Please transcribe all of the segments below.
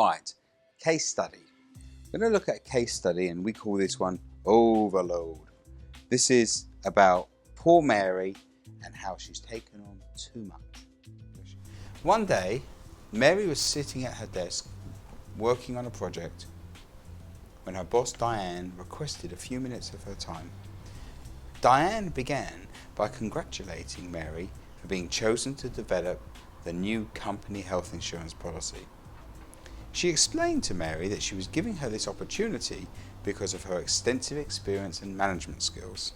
Alright, case study. We're going to look at a case study and we call this one Overload. This is about poor Mary and how she's taken on too much. One day, Mary was sitting at her desk working on a project when her boss Diane requested a few minutes of her time. Diane began by congratulating Mary for being chosen to develop the new company health insurance policy. She explained to Mary that she was giving her this opportunity because of her extensive experience and management skills.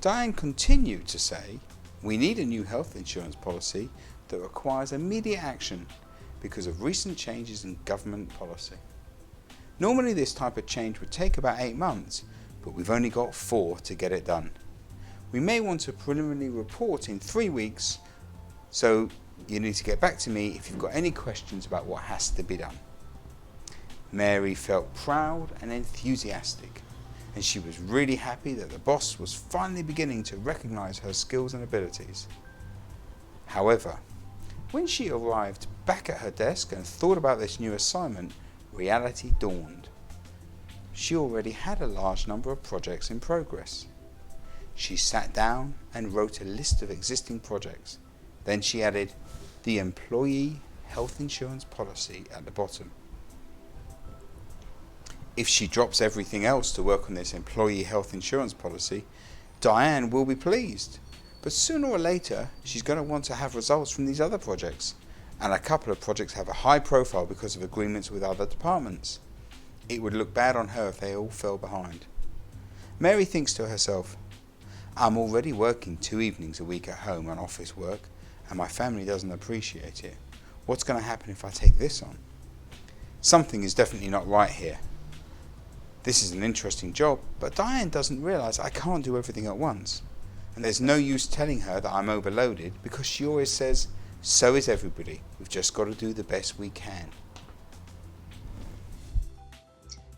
Diane continued to say, "We need a new health insurance policy that requires immediate action because of recent changes in government policy. Normally this type of change would take about 8 months, but we've only got 4 to get it done. We may want a preliminary report in 3 weeks, so you need to get back to me if you've got any questions about what has to be done." Mary felt proud and enthusiastic, and she was really happy that the boss was finally beginning to recognize her skills and abilities. However, when she arrived back at her desk and thought about this new assignment, reality dawned. She already had a large number of projects in progress. She sat down and wrote a list of existing projects. Then she added the employee health insurance policy at the bottom. If she drops everything else to work on this employee health insurance policy, Diane will be pleased. But sooner or later, she's going to want to have results from these other projects. And a couple of projects have a high profile because of agreements with other departments. It would look bad on her if they all fell behind. Mary thinks to herself, "I'm already working 2 evenings a week at home on office work, and my family doesn't appreciate it. What's going to happen if I take this on? Something is definitely not right here. This is an interesting job, but Diane doesn't realise I can't do everything at once. And there's no use telling her that I'm overloaded because she always says, 'So is everybody. We've just got to do the best we can.'"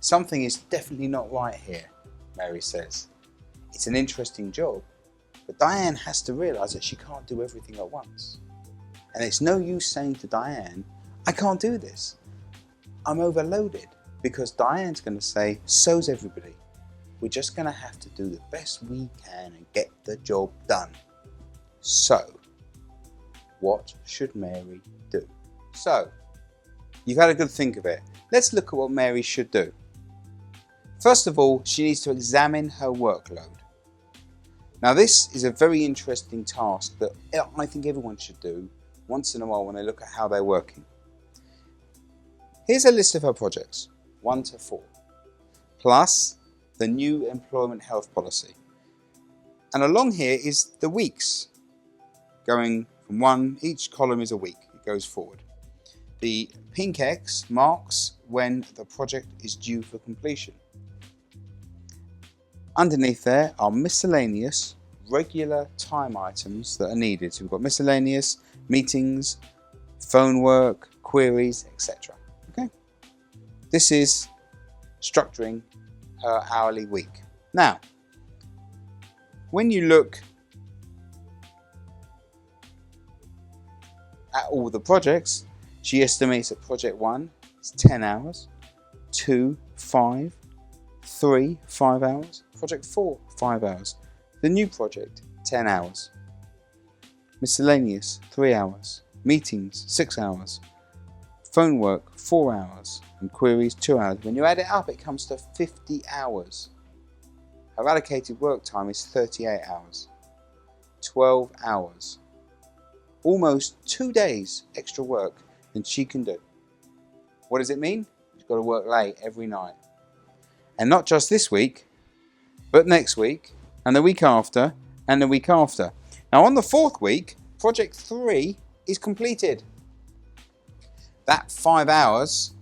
Something is definitely not right here, Mary says. It's an interesting job, but Diane has to realise that she can't do everything at once. And it's no use saying to Diane, "I can't do this. I'm overloaded," because Diane's going to say, "So's everybody. We're just going to have to do the best we can and get the job done." So, what should Mary do? So, you've had a good think of it. Let's look at what Mary should do. First of all, she needs to examine her workload. Now this is a very interesting task that I think everyone should do once in a while when they look at how they're working. Here's a list of her projects, 1 to 4, plus the new employment health policy. And along here is the weeks, going from 1, each column is a week, it goes forward. The pink X marks when the project is due for completion. Underneath there are miscellaneous, regular time items that are needed. So we've got miscellaneous, meetings, phone work, queries, etc. Okay? This is structuring her hourly week. Now, when you look at all the projects, she estimates that project 1 is 10 hours, 2, 5, 3, 5 hours, project 4, 5 hours. The new project, 10 hours. Miscellaneous, 3 hours. Meetings, 6 hours. Phone work, 4 hours. And queries, 2 hours. When you add it up, it comes to 50 hours. Her allocated work time is 38 hours. 12 hours. Almost 2 days extra work than she can do. What does it mean? She's got to work late every night. And not just this week, but next week, and the week after, and the week after. Now on the 4th week, project 3 is completed. That 5 hours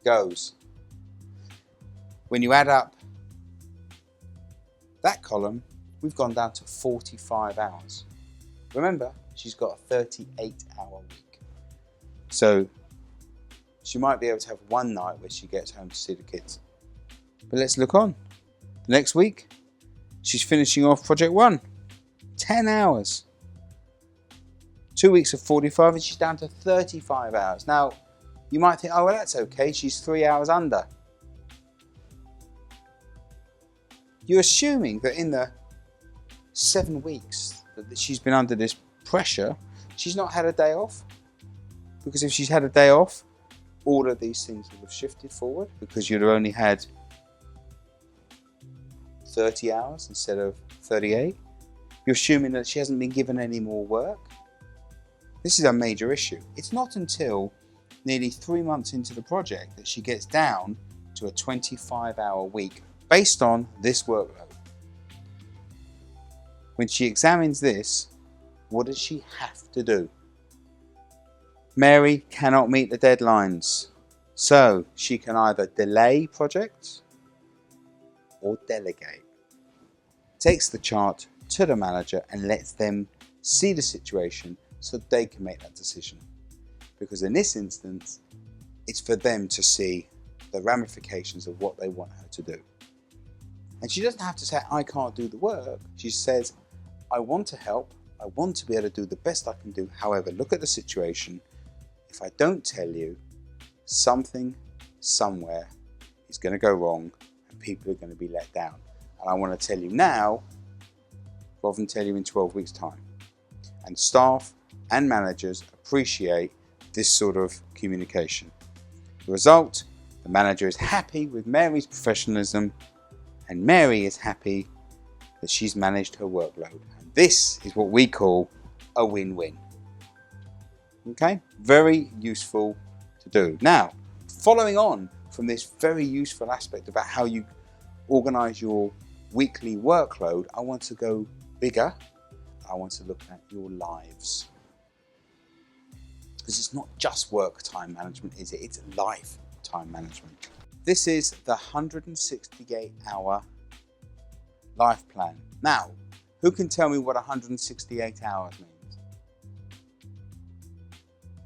goes. When you add up that column, we've gone down to 45 hours. Remember, she's got a 38-hour week. So she might be able to have one night where she gets home to see the kids. But let's look on. The next week, she's finishing off project 1. 10 hours. 2 weeks of 45 and she's down to 35 hours. Now, You might think, oh, well, that's okay, she's 3 hours under. You're assuming that in the 7 weeks that she's been under this pressure, she's not had a day off. Because if she's had a day off, all of these things would have shifted forward because you'd have only had 30 hours instead of 38. You're assuming that she hasn't been given any more work. This is a major issue. It's not until nearly 3 months into the project that she gets down to a 25-hour week based on this workload. When she examines this, what does she have to do? Mary cannot meet the deadlines, so she can either delay projects or delegate. Takes the chart to the manager and lets them see the situation so they can make that decision. Because in this instance, it's for them to see the ramifications of what they want her to do. And she doesn't have to say, I can't do the work. She says, I want to help. I want to be able to do the best I can do. However, look at the situation. If I don't tell you, something somewhere is going to go wrong and people are going to be let down. And I want to tell you now rather than tell you in 12 weeks' time. And staff and managers appreciate this sort of communication. The result, the manager is happy with Mary's professionalism and Mary is happy that she's managed her workload. And this is what we call a win-win. Okay, very useful to do. Now, following on from this very useful aspect about how you organize your weekly workload, I want to go bigger. I want to look at your lives. Because it's not just work time management, is it? It's life time management. This is the 168-hour life plan. Now, who can tell me what 168 hours means?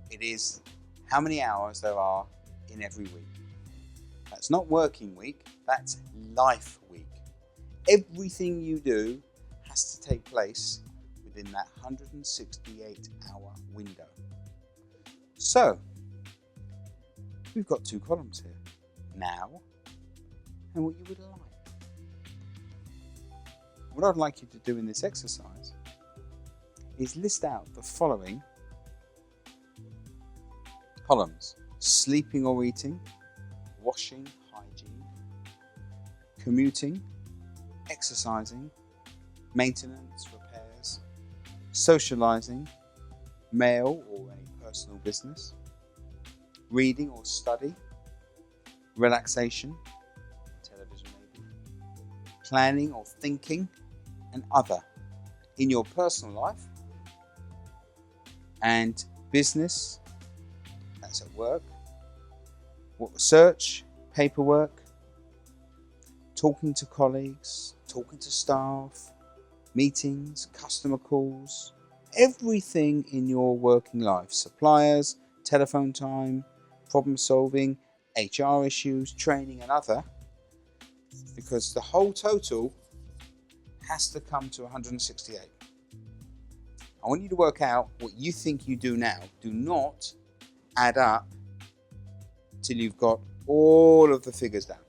It is how many hours there are in every week. That's not working week, that's life week. Everything you do has to take place within that 168-hour window. So, we've got 2 columns here. Now, and what you would like. What I'd like you to do in this exercise is list out the following columns: sleeping or eating, washing, hygiene, commuting, exercising, maintenance, repairs, socializing, mail or any personal business, reading or study, relaxation, television maybe, planning or thinking, and other in your personal life, and business, that's at work, research, paperwork, talking to colleagues, talking to staff, meetings, customer calls, everything in your working life, suppliers, telephone time, problem solving, HR issues, training and other, because the whole total has to come to 168. I want you to work out what you think you do now. Do not add up till you've got all of the figures down.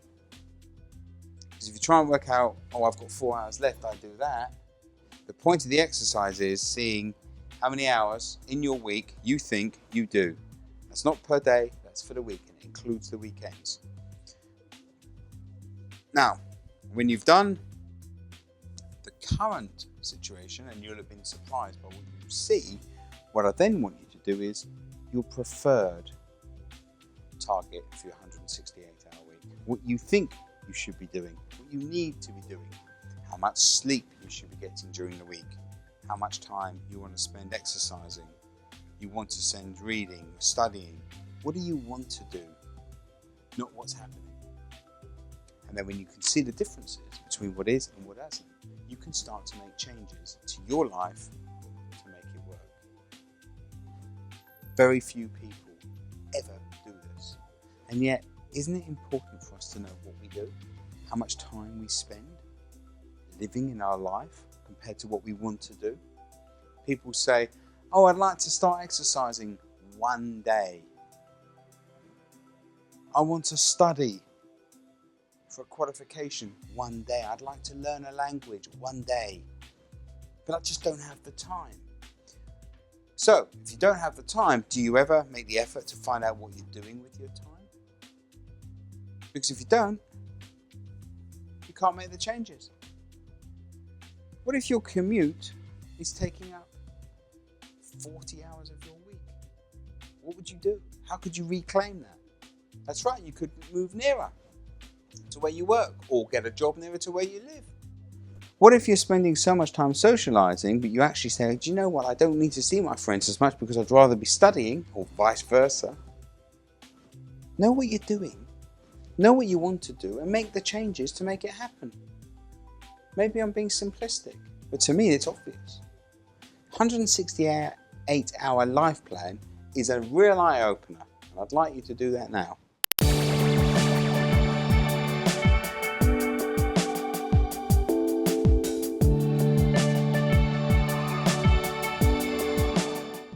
Because if you try and work out, oh, I've got 4 hours left, I do that. The point of the exercise is seeing how many hours in your week you think you do. That's not per day, that's for the week, and it includes the weekends. Now, when you've done the current situation, and you'll have been surprised by what you see, what I then want you to do is your preferred target for your 168-hour week. What you think you should be doing, what you need to be doing, how much sleep you should be getting during the week, how much time you want to spend exercising, you want to spend reading, studying. What do you want to do, not what's happening? And then when you can see the differences between what is and what isn't, you can start to make changes to your life to make it work. Very few people ever do this. And yet, isn't it important for us to know what we do? How much time we spend living in our life compared to what we want to do? People say, oh, I'd like to start exercising one day. I want to study for a qualification one day. I'd like to learn a language one day, but I just don't have the time. So, if you don't have the time, do you ever make the effort to find out what you're doing with your time? Because if you don't, you can't make the changes. What if your commute is taking up 40 hours of your week? What would you do? How could you reclaim that? That's right, you could move nearer to where you work or get a job nearer to where you live. What if you're spending so much time socializing, but you actually say, do you know what, I don't need to see my friends as much because I'd rather be studying, or vice versa. Know what you're doing, know what you want to do, and make the changes to make it happen. Maybe I'm being simplistic, but to me it's obvious. 168-hour life plan is a real eye-opener, and I'd like you to do that now.